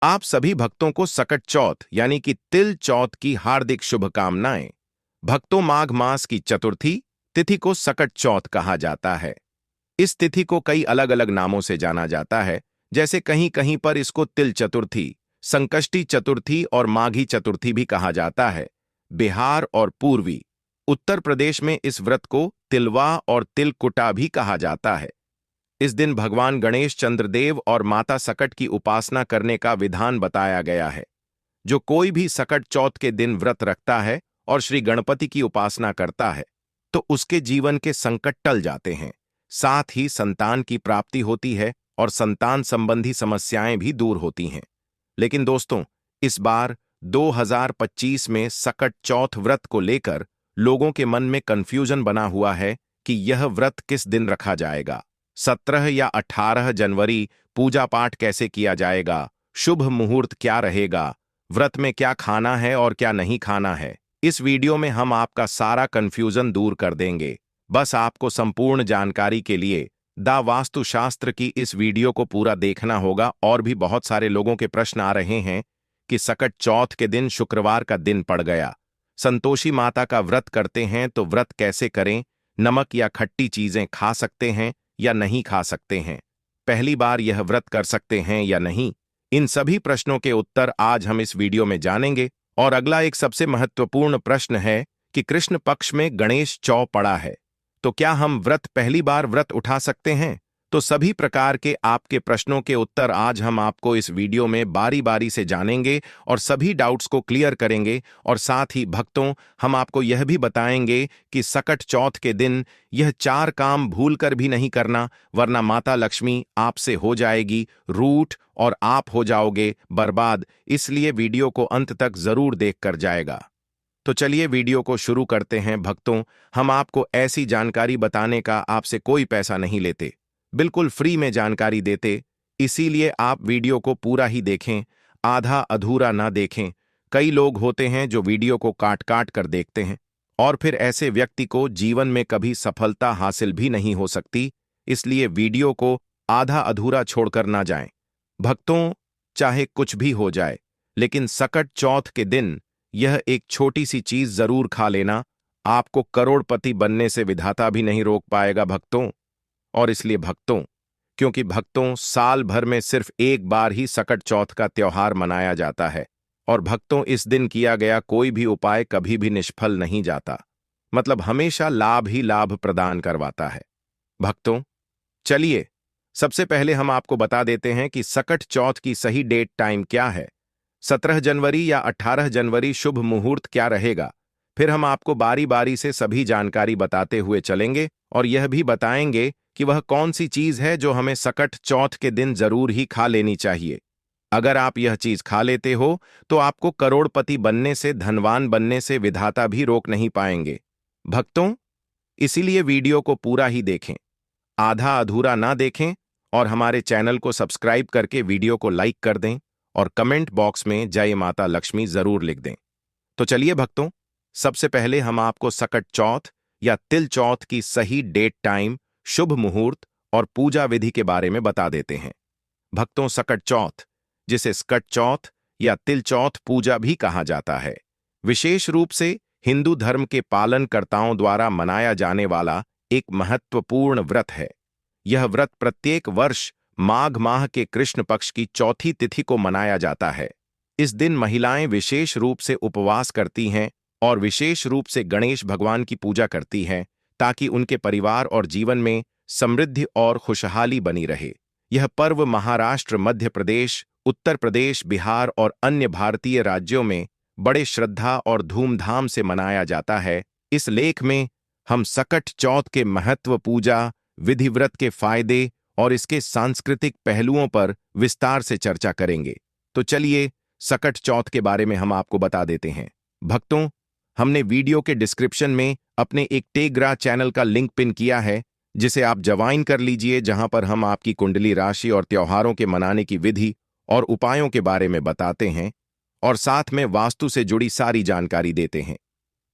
आप सभी भक्तों को सकट चौथ यानी कि तिल चौथ की हार्दिक शुभकामनाएं। भक्तों, माघ मास की चतुर्थी तिथि को सकट चौथ कहा जाता है। इस तिथि को कई अलग अलग नामों से जाना जाता है, जैसे कहीं कहीं पर इसको तिल चतुर्थी, संकष्टी चतुर्थी और माघी चतुर्थी भी कहा जाता है। बिहार और पूर्वी उत्तर प्रदेश में इस व्रत को तिलवा और तिलकुटा भी कहा जाता है। इस दिन भगवान गणेश, चंद्रदेव और माता सकट की उपासना करने का विधान बताया गया है। जो कोई भी सकट चौथ के दिन व्रत रखता है और श्री गणपति की उपासना करता है तो उसके जीवन के संकट टल जाते हैं, साथ ही संतान की प्राप्ति होती है और संतान संबंधी समस्याएं भी दूर होती हैं। लेकिन दोस्तों, इस बार 2025 में सकट चौथ व्रत को लेकर लोगों के मन में कंफ्यूजन बना हुआ है कि यह व्रत किस दिन रखा जाएगा। 17 या 18 जनवरी पूजा पाठ कैसे किया जाएगा, शुभ मुहूर्त क्या रहेगा, व्रत में क्या खाना है और क्या नहीं खाना है। इस वीडियो में हम आपका सारा कंफ्यूजन दूर कर देंगे। बस आपको संपूर्ण जानकारी के लिए द वास्तुशास्त्र की इस वीडियो को पूरा देखना होगा। और भी बहुत सारे लोगों के प्रश्न आ रहे हैं कि सकट चौथ के दिन शुक्रवार का दिन पड़ गया, संतोषी माता का व्रत करते हैं तो व्रत कैसे करें, नमक या खट्टी चीजें खा सकते हैं या नहीं खा सकते हैं, पहली बार यह व्रत कर सकते हैं या नहीं। इन सभी प्रश्नों के उत्तर आज हम इस वीडियो में जानेंगे। और अगला एक सबसे महत्वपूर्ण प्रश्न है कि कृष्ण पक्ष में गणेश चौ पड़ा है, तो क्या हम व्रत पहली बार व्रत उठा सकते हैं? तो सभी प्रकार के आपके प्रश्नों के उत्तर आज हम आपको इस वीडियो में बारी बारी से जानेंगे और सभी डाउट्स को क्लियर करेंगे। और साथ ही भक्तों, हम आपको यह भी बताएंगे कि सकट चौथ के दिन यह 4 काम भूलकर भी नहीं करना, वरना माता लक्ष्मी आपसे हो जाएगी रूठ और आप हो जाओगे बर्बाद। इसलिए वीडियो को अंत तक जरूर देखकर जाएगा। तो चलिए वीडियो को शुरू करते हैं। भक्तों, हम आपको ऐसी जानकारी बताने का आपसे कोई पैसा नहीं लेते, बिल्कुल फ्री में जानकारी देते, इसीलिए आप वीडियो को पूरा ही देखें, आधा अधूरा ना देखें। कई लोग होते हैं जो वीडियो को काट काट कर देखते हैं और फिर ऐसे व्यक्ति को जीवन में कभी सफलता हासिल भी नहीं हो सकती। इसलिए वीडियो को आधा अधूरा छोड़कर ना जाएं। भक्तों, चाहे कुछ भी हो जाए, लेकिन सकट चौथ के दिन यह एक छोटी सी चीज जरूर खा लेना, आपको करोड़पति बनने से विधाता भी नहीं रोक पाएगा भक्तों। और इसलिए भक्तों, क्योंकि भक्तों साल भर में सिर्फ एक बार ही सकट चौथ का त्योहार मनाया जाता है और भक्तों इस दिन किया गया कोई भी उपाय कभी भी निष्फल नहीं जाता, मतलब हमेशा लाभ ही लाभ प्रदान करवाता है। भक्तों, चलिए सबसे पहले हम आपको बता देते हैं कि सकट चौथ की सही डेट टाइम क्या है। 17 जनवरी या 18 जनवरी शुभ मुहूर्त क्या रहेगा। फिर हम आपको बारी बारी से सभी जानकारी बताते हुए चलेंगे और यह भी बताएंगे कि वह कौन सी चीज है जो हमें सकट चौथ के दिन जरूर ही खा लेनी चाहिए। अगर आप यह चीज खा लेते हो तो आपको करोड़पति बनने से, धनवान बनने से विधाता भी रोक नहीं पाएंगे। भक्तों, इसीलिए वीडियो को पूरा ही देखें, आधा अधूरा ना देखें और हमारे चैनल को सब्सक्राइब करके वीडियो को लाइक कर दें और कमेंट बॉक्स में जय माता लक्ष्मी जरूर लिख दें। तो चलिए भक्तों, सबसे पहले हम आपको सकट चौथ या तिल चौथ की सही डेट टाइम, शुभ मुहूर्त और पूजा विधि के बारे में बता देते हैं। भक्तों, सकट चौथ, जिसे सकट चौथ या तिल चौथ पूजा भी कहा जाता है, विशेष रूप से हिंदू धर्म के पालनकर्ताओं द्वारा मनाया जाने वाला एक महत्वपूर्ण व्रत है। यह व्रत प्रत्येक वर्ष माघ माह के कृष्ण पक्ष की चौथी तिथि को मनाया जाता है। इस दिन महिलाएं विशेष रूप से उपवास करती हैं और विशेष रूप से गणेश भगवान की पूजा करती हैं ताकि उनके परिवार और जीवन में समृद्धि और खुशहाली बनी रहे। यह पर्व महाराष्ट्र, मध्य प्रदेश, उत्तर प्रदेश, बिहार और अन्य भारतीय राज्यों में बड़े श्रद्धा और धूमधाम से मनाया जाता है। इस लेख में हम सकट चौथ के महत्व, पूजा विधि, व्रत के फायदे और इसके सांस्कृतिक पहलुओं पर विस्तार से चर्चा करेंगे। तो चलिए सकट चौथ के बारे में हम आपको बता देते हैं। भक्तों, हमने वीडियो के डिस्क्रिप्शन में अपने एक टेग्रा चैनल का लिंक पिन किया है, जिसे आप ज्वाइन कर लीजिए, जहां पर हम आपकी कुंडली राशि और त्योहारों के मनाने की विधि और उपायों के बारे में बताते हैं और साथ में वास्तु से जुड़ी सारी जानकारी देते हैं।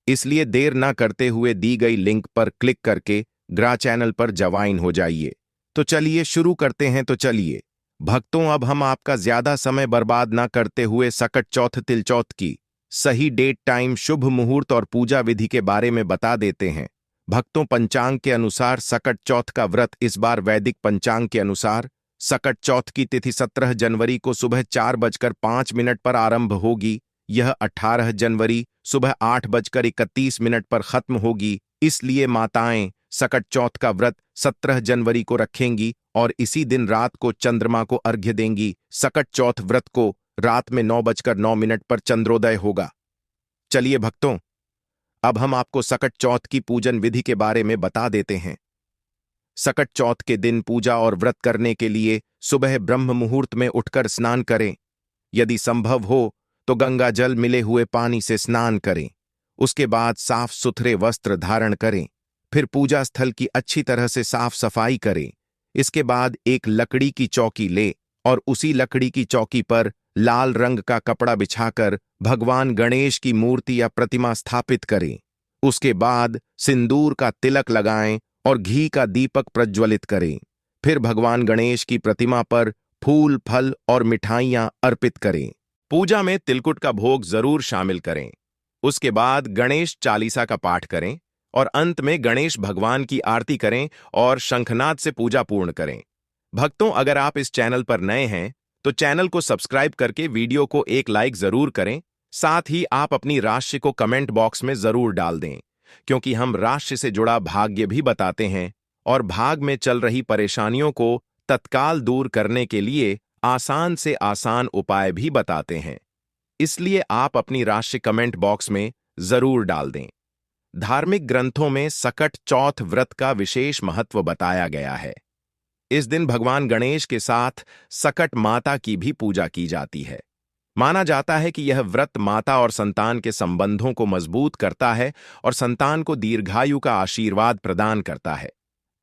इसलिए देर ना करते हुए दी गई लिंक पर क्लिक करके ग्रा चैनल पर ज्वाइन हो जाइए। तो चलिए शुरू करते हैं। तो चलिए भक्तों, अब हम आपका ज्यादा समय बर्बाद ना करते हुए सकट चौथ तिल चौथ की सही डेट, टाइम, शुभ मुहूर्त और पूजा विधि के बारे में बता देते हैं। भक्तों, पंचांग के अनुसार सकट चौथ का व्रत इस बार वैदिक पंचांग के अनुसार सकट चौथ की तिथि 17 जनवरी को सुबह 4:05 पर आरंभ होगी। यह 18 जनवरी सुबह 8:31 पर खत्म होगी। इसलिए माताएं सकट चौथ का व्रत 17 जनवरी को रखेंगी और इसी दिन रात को चंद्रमा को अर्घ्य देंगी। सकट चौथ व्रत को रात में 9:09 पर चंद्रोदय होगा। चलिए भक्तों, अब हम आपको सकट चौथ की पूजन विधि के बारे में बता देते हैं। सकट चौथ के दिन पूजा और व्रत करने के लिए सुबह ब्रह्म मुहूर्त में उठकर स्नान करें। यदि संभव हो तो गंगा जल मिले हुए पानी से स्नान करें। उसके बाद साफ सुथरे वस्त्र धारण करें। फिर पूजा स्थल की अच्छी तरह से साफ सफाई करें। इसके बाद एक लकड़ी की चौकी ले और उसी लकड़ी की चौकी पर लाल रंग का कपड़ा बिछाकर भगवान गणेश की मूर्ति या प्रतिमा स्थापित करें। उसके बाद सिंदूर का तिलक लगाएं और घी का दीपक प्रज्वलित करें। फिर भगवान गणेश की प्रतिमा पर फूल, फल और मिठाइयां अर्पित करें। पूजा में तिलकुट का भोग जरूर शामिल करें। उसके बाद गणेश चालीसा का पाठ करें और अंत में गणेश भगवान की आरती करें और शंखनाद से पूजा पूर्ण करें। भक्तों, अगर आप इस चैनल पर नए हैं तो चैनल को सब्सक्राइब करके वीडियो को एक लाइक जरूर करें। साथ ही आप अपनी राशि को कमेंट बॉक्स में जरूर डाल दें, क्योंकि हम राशि से जुड़ा भाग्य भी बताते हैं और भाग में चल रही परेशानियों को तत्काल दूर करने के लिए आसान से आसान उपाय भी बताते हैं। इसलिए आप अपनी राशि कमेंट बॉक्स में जरूर डाल दें। धार्मिक ग्रंथों में सकट चौथ व्रत का विशेष महत्व बताया गया है। इस दिन भगवान गणेश के साथ सकट माता की भी पूजा की जाती है। माना जाता है कि यह व्रत माता और संतान के संबंधों को मजबूत करता है और संतान को दीर्घायु का आशीर्वाद प्रदान करता है।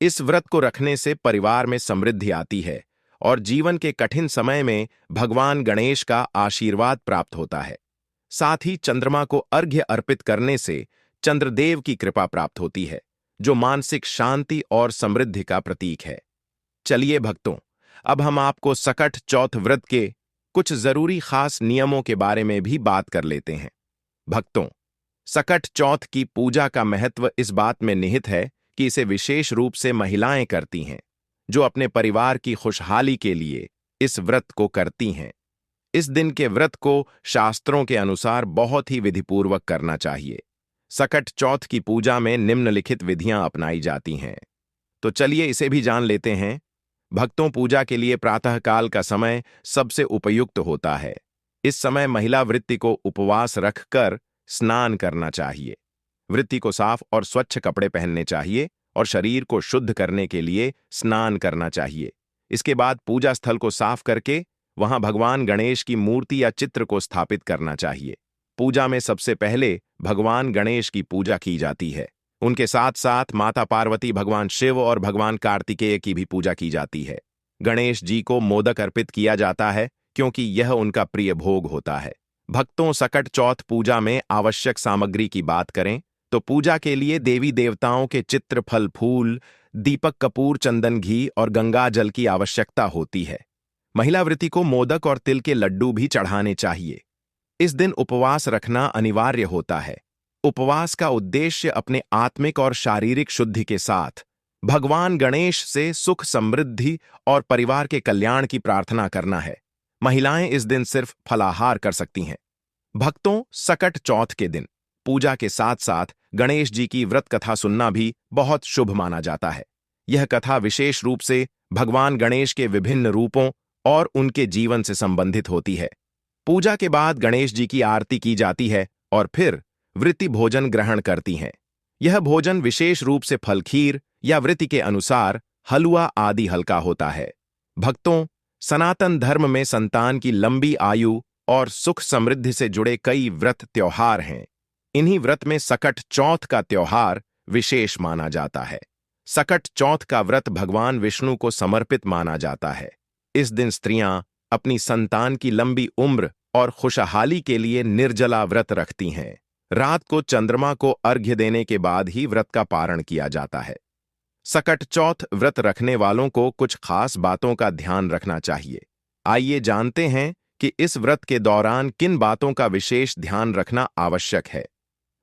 इस व्रत को रखने से परिवार में समृद्धि आती है और जीवन के कठिन समय में भगवान गणेश का आशीर्वाद प्राप्त होता है। साथ ही चंद्रमा को अर्घ्य अर्पित करने से चंद्रदेव की कृपा प्राप्त होती है, जो मानसिक शांति और समृद्धि का प्रतीक है। चलिए भक्तों, अब हम आपको सकट चौथ व्रत के कुछ जरूरी खास नियमों के बारे में भी बात कर लेते हैं। भक्तों, सकट चौथ की पूजा का महत्व इस बात में निहित है कि इसे विशेष रूप से महिलाएं करती हैं, जो अपने परिवार की खुशहाली के लिए इस व्रत को करती हैं। इस दिन के व्रत को शास्त्रों के अनुसार बहुत ही विधिपूर्वक करना चाहिए। सकट चौथ की पूजा में निम्नलिखित विधियां अपनाई जाती हैं, तो चलिए इसे भी जान लेते हैं। भक्तों, पूजा के लिए प्रातःकाल का समय सबसे उपयुक्त होता है। इस समय महिला वृत्ति को उपवास रखकर स्नान करना चाहिए। वृत्ति को साफ और स्वच्छ कपड़े पहनने चाहिए और शरीर को शुद्ध करने के लिए स्नान करना चाहिए। इसके बाद पूजा स्थल को साफ करके वहां भगवान गणेश की मूर्ति या चित्र को स्थापित करना चाहिए। पूजा में सबसे पहले भगवान गणेश की पूजा की जाती है। उनके साथ साथ माता पार्वती, भगवान शिव और भगवान कार्तिकेय की भी पूजा की जाती है। गणेश जी को मोदक अर्पित किया जाता है क्योंकि यह उनका प्रिय भोग होता है। भक्तों, सकट चौथ पूजा में आवश्यक सामग्री की बात करें तो पूजा के लिए देवी देवताओं के चित्र, फल, फूल, दीपक, कपूर, चंदन, घी और गंगा जल की आवश्यकता होती है। महिला वृत्ति को मोदक और तिल के लड्डू भी चढ़ाने चाहिए। इस दिन उपवास रखना अनिवार्य होता है। उपवास का उद्देश्य अपने आत्मिक और शारीरिक शुद्धि के साथ भगवान गणेश से सुख, समृद्धि और परिवार के कल्याण की प्रार्थना करना है। महिलाएं इस दिन सिर्फ फलाहार कर सकती हैं। भक्तों, सकट चौथ के दिन पूजा के साथ साथ गणेश जी की व्रत कथा सुनना भी बहुत शुभ माना जाता है। यह कथा विशेष रूप से भगवान गणेश के विभिन्न रूपों और उनके जीवन से संबंधित होती है। पूजा के बाद गणेश जी की आरती की जाती है और फिर वृत्ति भोजन ग्रहण करती हैं। यह भोजन विशेष रूप से फल, खीर या वृत्ति के अनुसार हलवा आदि हल्का होता है। भक्तों, सनातन धर्म में संतान की लंबी आयु और सुख समृद्धि से जुड़े कई व्रत त्योहार हैं। इन्हीं व्रत में सकट चौथ का त्योहार विशेष माना जाता है। सकट चौथ का व्रत भगवान विष्णु को समर्पित माना जाता है। इस दिन स्त्रियां अपनी संतान की लंबी उम्र और खुशहाली के लिए निर्जला व्रत रखती हैं। रात को चंद्रमा को अर्घ्य देने के बाद ही व्रत का पारण किया जाता है। सकट चौथ व्रत रखने वालों को कुछ खास बातों का ध्यान रखना चाहिए। आइए जानते हैं कि इस व्रत के दौरान किन बातों का विशेष ध्यान रखना आवश्यक है।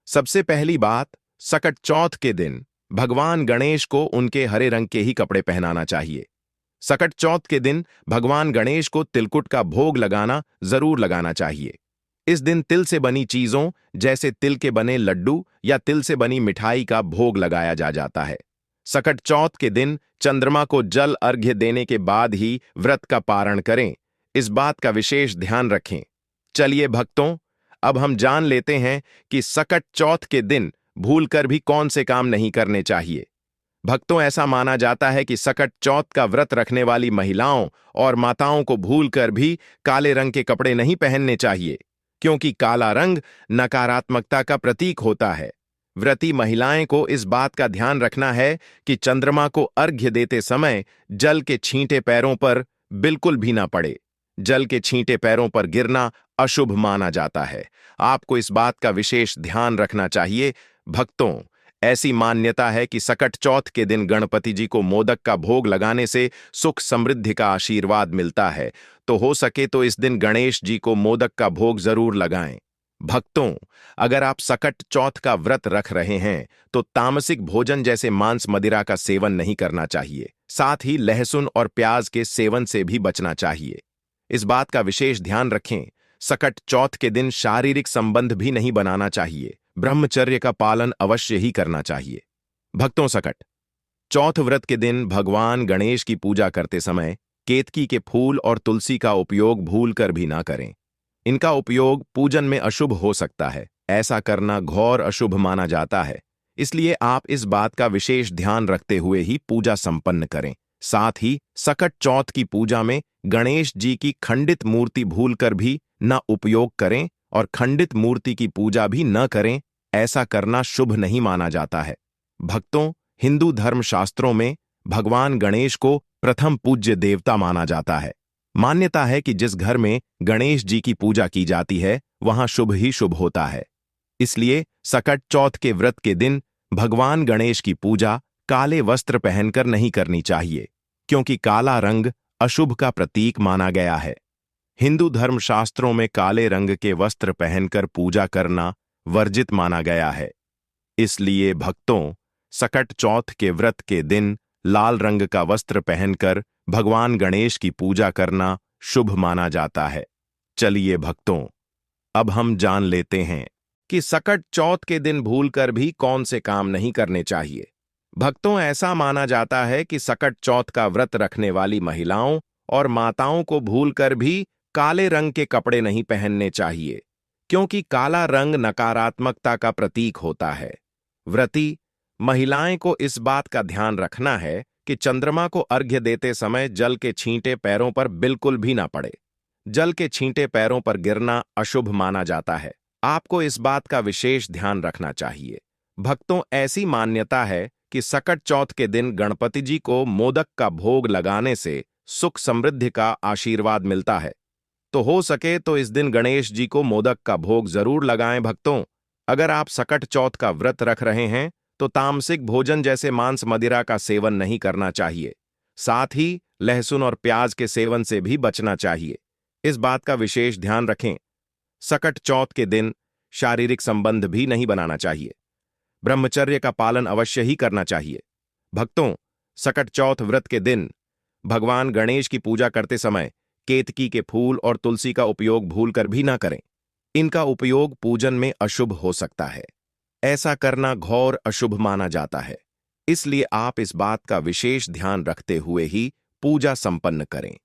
सबसे पहली बात, सकट चौथ के दिन भगवान गणेश को उनके हरे रंग के ही कपड़े पहनाना चाहिए। सकट चौथ के दिन भगवान गणेश को तिलकुट का भोग जरूर लगाना चाहिए। इस दिन तिल से बनी चीजों जैसे तिल के बने लड्डू या तिल से बनी मिठाई का भोग लगाया जाता है। सकट चौथ के दिन चंद्रमा को जल अर्घ्य देने के बाद ही व्रत का पारण करें, इस बात का विशेष ध्यान रखें। चलिए भक्तों, अब हम जान लेते हैं कि सकट चौथ के दिन भूलकर भी कौन से काम नहीं करने चाहिए। भक्तों, ऐसा माना जाता है कि सकट चौथ का व्रत रखने वाली महिलाओं और माताओं को भूलकर भी काले रंग के कपड़े नहीं पहनने चाहिए, क्योंकि काला रंग नकारात्मकता का प्रतीक होता है। व्रती महिलाएं को इस बात का ध्यान रखना है कि चंद्रमा को अर्घ्य देते समय जल के छींटे पैरों पर बिल्कुल भी ना पड़े। जल के छींटे पैरों पर गिरना अशुभ माना जाता है। आपको इस बात का विशेष ध्यान रखना चाहिए। भक्तों, ऐसी मान्यता है कि सकट चौथ के दिन गणपति जी को मोदक का भोग लगाने से सुख समृद्धि का आशीर्वाद मिलता है, तो हो सके तो इस दिन गणेश जी को मोदक का भोग जरूर लगाएं। भक्तों, अगर आप सकट चौथ का व्रत रख रहे हैं तो तामसिक भोजन जैसे मांस मदिरा का सेवन नहीं करना चाहिए। साथ ही लहसुन और प्याज के सेवन से भी बचना चाहिए। इस बात का विशेष ध्यान रखें, सकट चौथ के दिन शारीरिक संबंध भी नहीं बनाना चाहिए। ब्रह्मचर्य का पालन अवश्य ही करना चाहिए। भक्तों, सकट चौथ व्रत के दिन भगवान गणेश की पूजा करते समय केतकी के फूल और तुलसी का उपयोग भूलकर भी ना करें। इनका उपयोग पूजन में अशुभ हो सकता है। ऐसा करना घोर अशुभ माना जाता है। इसलिए आप इस बात का विशेष ध्यान रखते हुए ही पूजा संपन्न करें। साथ ही सकट चौथ की पूजा में गणेश जी की खंडित मूर्ति भूलकर भी न उपयोग करें और खंडित मूर्ति की पूजा भी न करें। ऐसा करना शुभ नहीं माना जाता है। भक्तों, हिंदू धर्मशास्त्रों में भगवान गणेश को प्रथम पूज्य देवता माना जाता है। मान्यता है कि जिस घर में गणेश जी की पूजा की जाती है वहां शुभ ही शुभ होता है। इसलिए सकट चौथ के व्रत के दिन भगवान गणेश की पूजा काले वस्त्र पहनकर नहीं करनी चाहिए, क्योंकि काला रंग अशुभ का प्रतीक माना गया है। हिंदू धर्मशास्त्रों में काले रंग के वस्त्र पहनकर पूजा करना वर्जित माना गया है। इसलिए भक्तों, सकट चौथ के व्रत के दिन लाल रंग का वस्त्र पहनकर भगवान गणेश की पूजा करना शुभ माना जाता है। चलिए भक्तों, अब हम जान लेते हैं कि सकट चौथ के दिन भूलकर भी कौन से काम नहीं करने चाहिए। भक्तों, ऐसा माना जाता है कि सकट चौथ का व्रत रखने वाली महिलाओं और माताओं को भूलकर भी काले रंग के कपड़े नहीं पहनने चाहिए, क्योंकि काला रंग नकारात्मकता का प्रतीक होता है। व्रती महिलाएं को इस बात का ध्यान रखना है कि चंद्रमा को अर्घ्य देते समय जल के छींटे पैरों पर बिल्कुल भी ना पड़े। जल के छींटे पैरों पर गिरना अशुभ माना जाता है। आपको इस बात का विशेष ध्यान रखना चाहिए। भक्तों, ऐसी मान्यता है कि सकट चौथ के दिन गणपति जी को मोदक का भोग लगाने से सुख समृद्धि का आशीर्वाद मिलता है, तो हो सके तो इस दिन गणेश जी को मोदक का भोग जरूर लगाएं। भक्तों, अगर आप सकट चौथ का व्रत रख रहे हैं तो तामसिक भोजन जैसे मांस मदिरा का सेवन नहीं करना चाहिए। साथ ही लहसुन और प्याज के सेवन से भी बचना चाहिए। इस बात का विशेष ध्यान रखें। सकट चौथ के दिन शारीरिक संबंध भी नहीं बनाना चाहिए। ब्रह्मचर्य का पालन अवश्य ही करना चाहिए। भक्तों, सकट चौथ व्रत के दिन भगवान गणेश की पूजा करते समय केतकी के फूल और तुलसी का उपयोग भूलकर भी ना करें। इनका उपयोग पूजन में अशुभ हो सकता है। ऐसा करना घोर अशुभ माना जाता है। इसलिए आप इस बात का विशेष ध्यान रखते हुए ही पूजा संपन्न करें।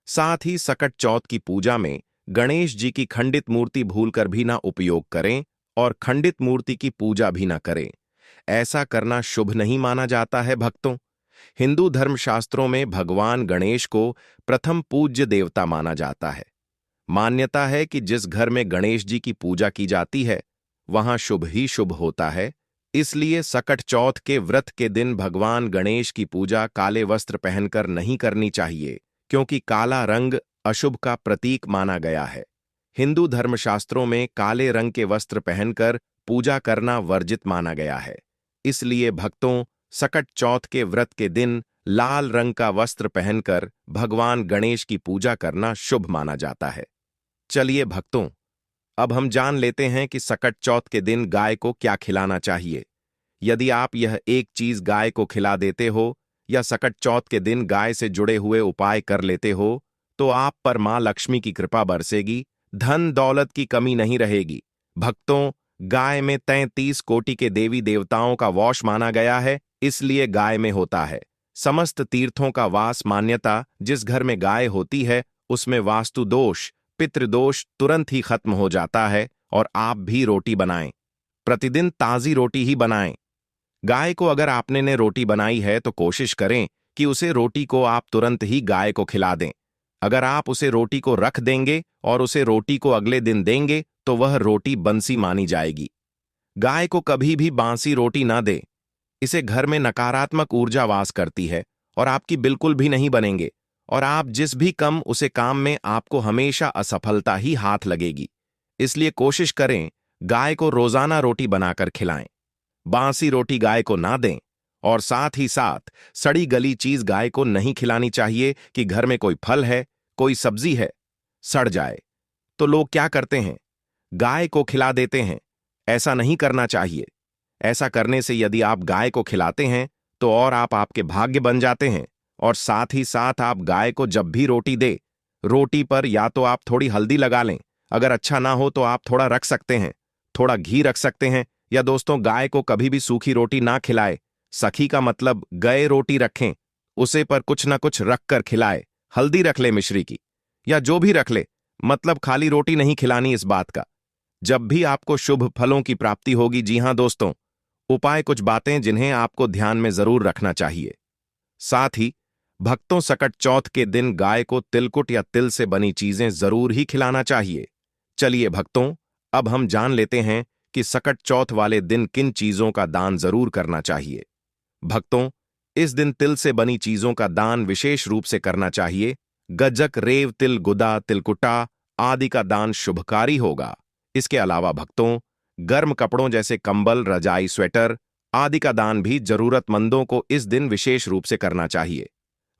साथ ही सकट चौथ की पूजा में गणेश जी की खंडित मूर्ति भूलकर भी ना उपयोग करें और खंडित मूर्ति की पूजा भी ना करें। ऐसा करना शुभ नहीं माना जाता है। भक्तों, हिंदू धर्मशास्त्रों में भगवान गणेश को प्रथम पूज्य देवता माना जाता है। मान्यता है कि जिस घर में गणेश जी की पूजा की जाती है वहां शुभ ही शुभ होता है। इसलिए सकट चौथ के व्रत के दिन भगवान गणेश की पूजा काले वस्त्र पहनकर नहीं करनी चाहिए, क्योंकि काला रंग अशुभ का प्रतीक माना गया है। हिंदू धर्मशास्त्रों में काले रंग के वस्त्र पहनकर पूजा करना वर्जित माना गया है। इसलिए भक्तों, सकट चौथ के व्रत के दिन लाल रंग का वस्त्र पहनकर भगवान गणेश की पूजा करना शुभ माना जाता है। चलिए भक्तों, अब हम जान लेते हैं कि सकट चौथ के दिन गाय को क्या खिलाना चाहिए। यदि आप यह एक चीज गाय को खिला देते हो या सकट चौथ के दिन गाय से जुड़े हुए उपाय कर लेते हो, तो आप पर मां लक्ष्मी की कृपा बरसेगी, धन दौलत की कमी नहीं रहेगी। भक्तों, गाय में 33 कोटि के देवी देवताओं का वास माना गया है, इसलिए गाय में होता है समस्त तीर्थों का वास। मान्यता, जिस घर में गाय होती है उसमें वास्तु दोष, पितृदोष तुरंत ही खत्म हो जाता है। और आप भी रोटी बनाएं, प्रतिदिन ताजी रोटी ही बनाएं। गाय को अगर आपने ने रोटी बनाई है तो कोशिश करें कि उसे रोटी को आप तुरंत ही गाय को खिला दें। अगर आप उसे रोटी को रख देंगे और उसे रोटी को अगले दिन देंगे तो वह रोटी बंसी मानी जाएगी। गाय को कभी भी बासी रोटी ना दें, इसे घर में नकारात्मक ऊर्जा वास करती है और आपकी बिल्कुल भी नहीं बनेंगे। और आप जिस भी कम उसे काम में आपको हमेशा असफलता ही हाथ लगेगी। इसलिए कोशिश करें गाय को रोजाना रोटी बनाकर खिलाएं। बासी रोटी गाय को ना दें और साथ ही साथ सड़ी गली चीज गाय को नहीं खिलानी चाहिए कि घर में कोई फल है, कोई सब्जी है, सड़ जाए तो लोग क्या करते हैं, गाय को खिला देते हैं। ऐसा नहीं करना चाहिए। ऐसा करने से यदि आप गाय को खिलाते हैं तो और आप आपके भाग्य बन जाते हैं। और साथ ही साथ आप गाय को जब भी रोटी दे, रोटी पर या तो आप थोड़ी हल्दी लगा लें, अगर अच्छा ना हो तो आप थोड़ा रख सकते हैं, थोड़ा घी रख सकते हैं। या दोस्तों, गाय को कभी भी सूखी रोटी ना खिलाए। सखी का मतलब गए रोटी रखें, उसे पर कुछ ना कुछ रख कर खिलाए। हल्दी रख ले मिश्री की, या जो भी रख ले, मतलब खाली रोटी नहीं खिलानी। इस बात का जब भी आपको शुभ फलों की प्राप्ति होगी। जी हां दोस्तों, उपाय कुछ बातें जिन्हें आपको ध्यान में जरूर रखना चाहिए। साथ ही भक्तों, सकट चौथ के दिन गाय को तिलकुट या तिल से बनी चीजें जरूर ही खिलाना चाहिए। चलिए भक्तों, अब हम जान लेते हैं कि सकट चौथ वाले दिन किन चीजों का दान जरूर करना चाहिए। भक्तों, इस दिन तिल से बनी चीजों का दान विशेष रूप से करना चाहिए। गज्जक, रेव तिल, गुदा, तिलकुटा आदि का दान शुभकारी होगा। इसके अलावा भक्तों, गर्म कपड़ों जैसे कंबल, रजाई, स्वेटर आदि का दान भी जरूरतमंदों को इस दिन विशेष रूप से करना चाहिए।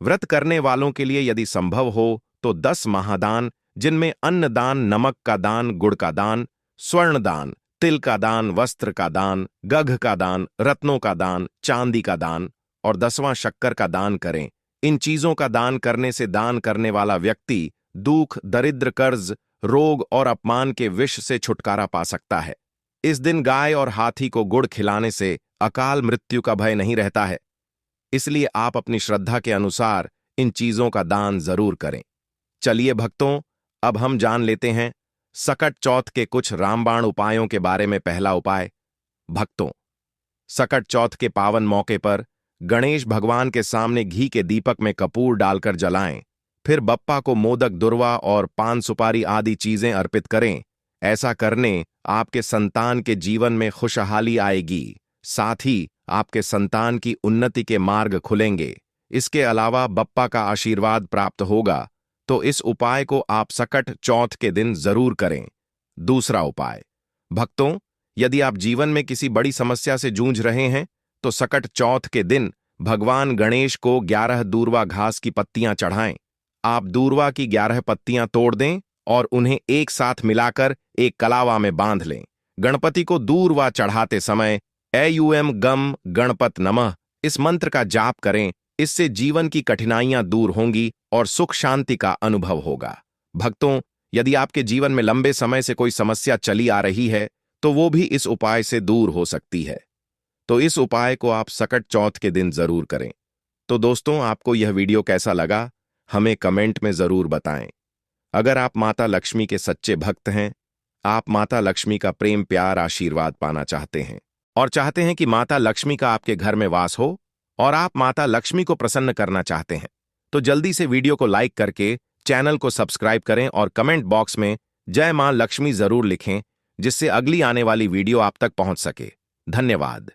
व्रत करने वालों के लिए यदि संभव हो तो 10 महादान, जिनमें अन्न दान, नमक का दान, गुड़ का दान, स्वर्ण दान, तिल का दान, वस्त्र का दान, गघ का दान, रत्नों का दान, चांदी का दान और 10वां शक्कर का दान करें। इन चीजों का दान करने से दान करने वाला व्यक्ति दुख, दरिद्र, कर्ज, रोग और अपमान के विष से छुटकारा पा सकता है। इस दिन गाय और हाथी को गुड़ खिलाने से अकाल मृत्यु का भय नहीं रहता है। इसलिए आप अपनी श्रद्धा के अनुसार इन चीजों का दान जरूर करें। चलिए भक्तों, अब हम जान लेते हैं सकट चौथ के कुछ रामबाण उपायों के बारे में। पहला उपाय, भक्तों, सकट चौथ के पावन मौके पर गणेश भगवान के सामने घी के दीपक में कपूर डालकर जलाएं। फिर बप्पा को मोदक, दुर्वा और पान सुपारी आदि चीजें अर्पित करें। ऐसा करने आपके संतान के जीवन में खुशहाली आएगी, साथ ही आपके संतान की उन्नति के मार्ग खुलेंगे। इसके अलावा बप्पा का आशीर्वाद प्राप्त होगा। तो इस उपाय को आप सकट चौथ के दिन जरूर करें। दूसरा उपाय, भक्तों, यदि आप जीवन में किसी बड़ी समस्या से जूझ रहे हैं तो सकट चौथ के दिन भगवान गणेश को 11 दूर्वा घास की पत्तियां चढ़ाएं। आप दूर्वा की 11 पत्तियां तोड़ दें और उन्हें एक साथ मिलाकर एक कलावा में बांध लें। गणपति को दूर्वा चढ़ाते समय ऐ गम गणपत नमः इस मंत्र का जाप करें। इससे जीवन की कठिनाइयां दूर होंगी और सुख शांति का अनुभव होगा। भक्तों, यदि आपके जीवन में लंबे समय से कोई समस्या चली आ रही है तो वो भी इस उपाय से दूर हो सकती है। तो इस उपाय को आप सकट चौथ के दिन जरूर करें। तो दोस्तों, आपको यह वीडियो कैसा लगा हमें कमेंट में जरूर बताएं। अगर आप माता लक्ष्मी के सच्चे भक्त हैं, आप माता लक्ष्मी का प्रेम, प्यार, आशीर्वाद पाना चाहते हैं और चाहते हैं कि माता लक्ष्मी का आपके घर में वास हो और आप माता लक्ष्मी को प्रसन्न करना चाहते हैं, तो जल्दी से वीडियो को लाइक करके चैनल को सब्सक्राइब करें और कमेंट बॉक्स में जय मां लक्ष्मी जरूर लिखें, जिससे अगली आने वाली वीडियो आप तक पहुंच सके। धन्यवाद।